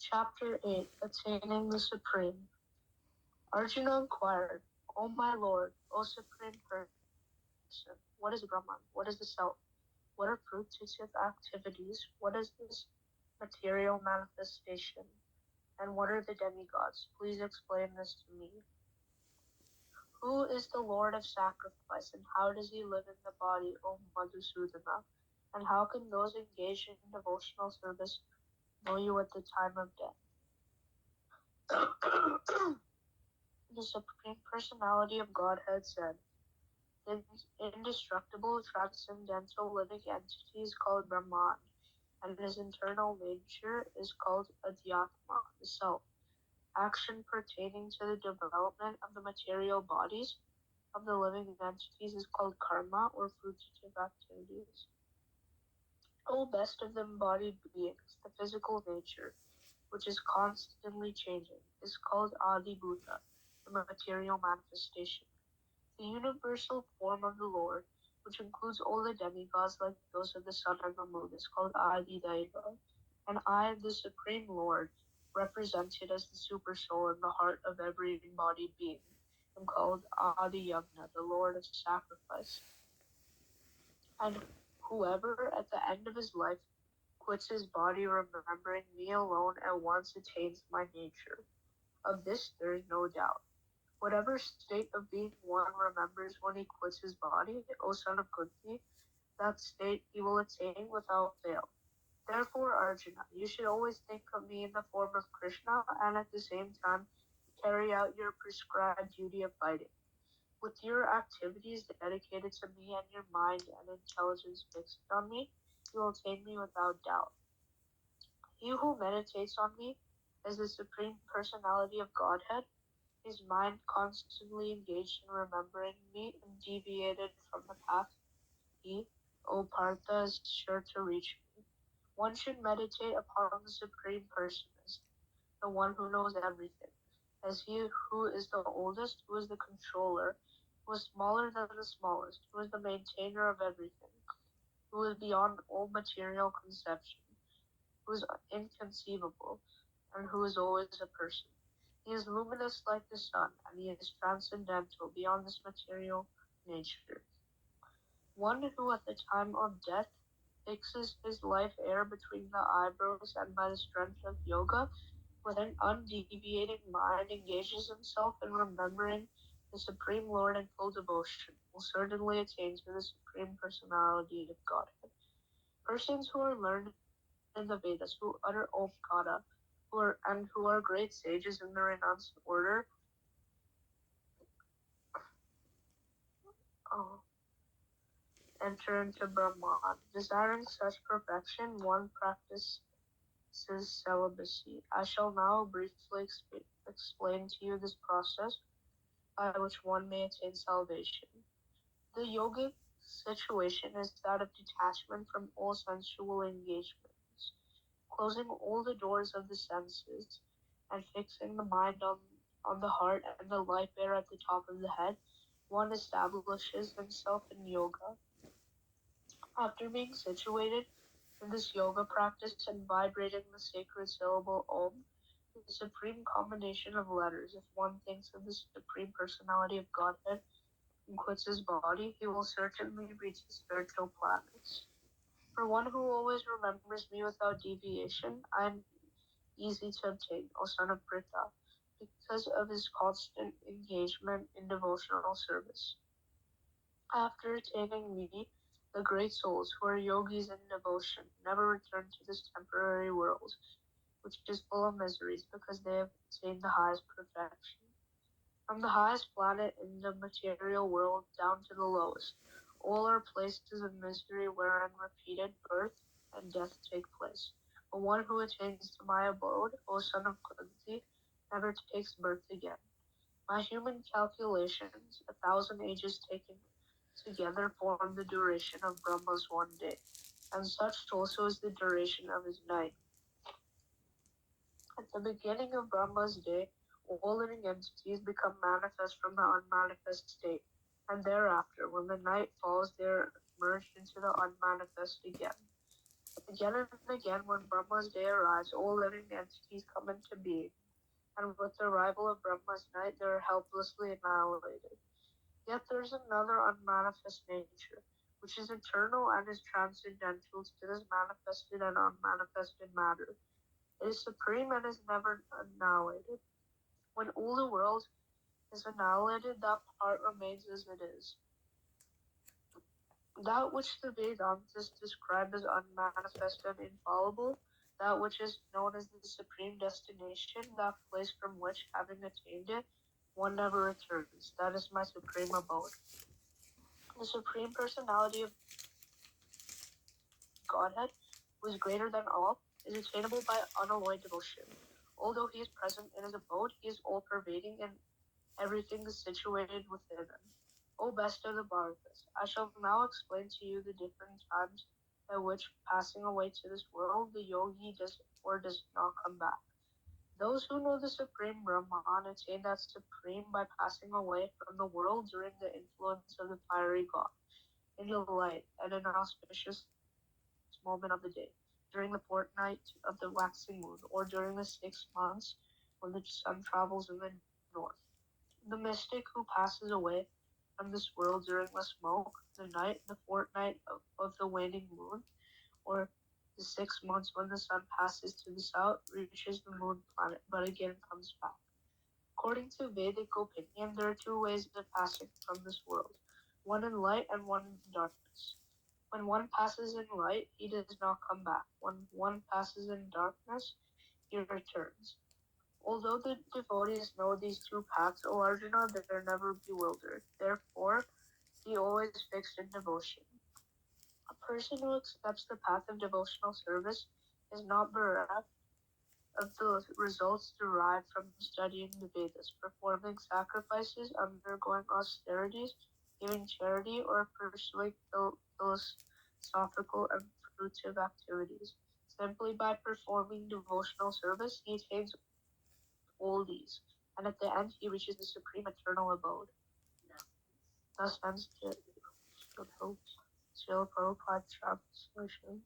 Chapter 8, Attaining the Supreme. Arjuna inquired, O my Lord, O Supreme Person, what is Brahman? What is the self? What are fruitive activities? What is this material manifestation? And what are the demigods? Please explain this to me. Who is the Lord of sacrifice, and how does he live in the body, O Madhusudana? And how can those engaged in devotional service know you at the time of death? The Supreme Personality of Godhead said, the indestructible, transcendental living entity is called Brahman, and his internal nature is called Adhyatma, the self. Action pertaining to the development of the material bodies of the living entities is called karma, or fruitive activities. O best of the embodied beings, the physical nature, which is constantly changing, is called Adi Bhuta, the material manifestation. The universal form of the Lord, which includes all the demigods like those of the sun and the moon, is called Adi Daiva. And I, the Supreme Lord, represented as the super soul in the heart of every embodied being, am called Adi Yagna, the Lord of sacrifice. And whoever at the end of his life quits his body remembering me alone at once attains my nature. Of this there is no doubt. Whatever state of being one remembers when he quits his body, O son of Kunti, that state he will attain without fail. Therefore, Arjuna, you should always think of me in the form of Krishna and at the same time carry out your prescribed duty of fighting. With your activities dedicated to me and your mind and intelligence fixed on me, you will attain me without doubt. He who meditates on me as the Supreme Personality of Godhead, his mind constantly engaged in remembering me and deviated from the path, he, O Partha, is sure to reach me. One should meditate upon the Supreme Person as the one who knows everything, as he who is the oldest, who is the controller, who is smaller than the smallest, who is the maintainer of everything, who is beyond all material conception, who is inconceivable, and who is always a person. He is luminous like the sun, and he is transcendental beyond this material nature. One who at the time of death fixes his life air between the eyebrows and by the strength of yoga, with an undeviating mind engages himself in remembering the Supreme Lord in full devotion, will certainly attain to the Supreme Personality of Godhead. Persons who are learned in the Vedas, who utter Omkara, who are great sages in the renounced order, enter into Brahman. Desiring such perfection, one practices celibacy. I shall now briefly explain to you this process by which one may attain salvation. The yogic situation is that of detachment from all sensual engagements, closing all the doors of the senses, and fixing the mind on the heart and the life air at the top of the head. One establishes himself in yoga. After being situated in this yoga practice and vibrating the sacred syllable Om, the supreme combination of letters, if one thinks of the Supreme Personality of Godhead and quits his body, he will certainly reach the spiritual planets. For one who always remembers me without deviation, I am easy to obtain, O son of Pritha, because of his constant engagement in devotional service. After attaining me, the great souls who are yogis in devotion never return to this temporary world, which is full of miseries, because they have attained the highest perfection. From the highest planet in the material world down to the lowest, all are places of misery wherein repeated birth and death take place. But one who attains to my abode, O son of Kunti, never takes birth again. My human calculations, 1,000 ages taken together form the duration of Brahma's one day, and such also is the duration of his night. At the beginning of Brahma's day, all living entities become manifest from the unmanifest state, and thereafter, when the night falls, they are merged into the unmanifest again. Again and again, when Brahma's day arrives, all living entities come into being, and with the arrival of Brahma's night, they are helplessly annihilated. Yet there is another unmanifest nature, which is eternal and is transcendental to this manifested and unmanifested matter. It is supreme and is never annihilated. When all the world is annihilated, that part remains as it is. That which the Vedantas describe as unmanifest and infallible, that which is known as the supreme destination, that place from which, having attained it, one never returns. That is my supreme abode. The supreme personality of Godhead, who is greater than all, is attainable by unalloyed devotion. Although he is present in his abode, he is all-pervading and everything is situated within him. O best of the Bharatas, I shall now explain to you the different times at which, passing away to this world, the yogi does or does not come back. Those who know the Supreme Brahman attain that Supreme by passing away from the world during the influence of the fiery god, in the light and an auspicious moment of the day, during the fortnight of the waxing moon, or during the 6 months when the sun travels in the north. The mystic who passes away from this world during the smoke, the night, the fortnight of the waning moon, or the 6 months when the sun passes to the south, reaches the moon planet, but again comes back. According to Vedic opinion, there are two ways of passing from this world, one in light and one in darkness. When one passes in light, he does not come back. When one passes in darkness, he returns. Although the devotees know these two paths, O Arjuna, they are never bewildered. Therefore, be always fixed in devotion. A person who accepts the path of devotional service is not bereft of the results derived from studying the Vedas, performing sacrifices, undergoing austerities, giving charity, or pursuing philosophical and fruitive activities. Simply by performing devotional service, he attains all these, and at the end he reaches the supreme eternal abode. Thus ends Srila Prabhupada's translation.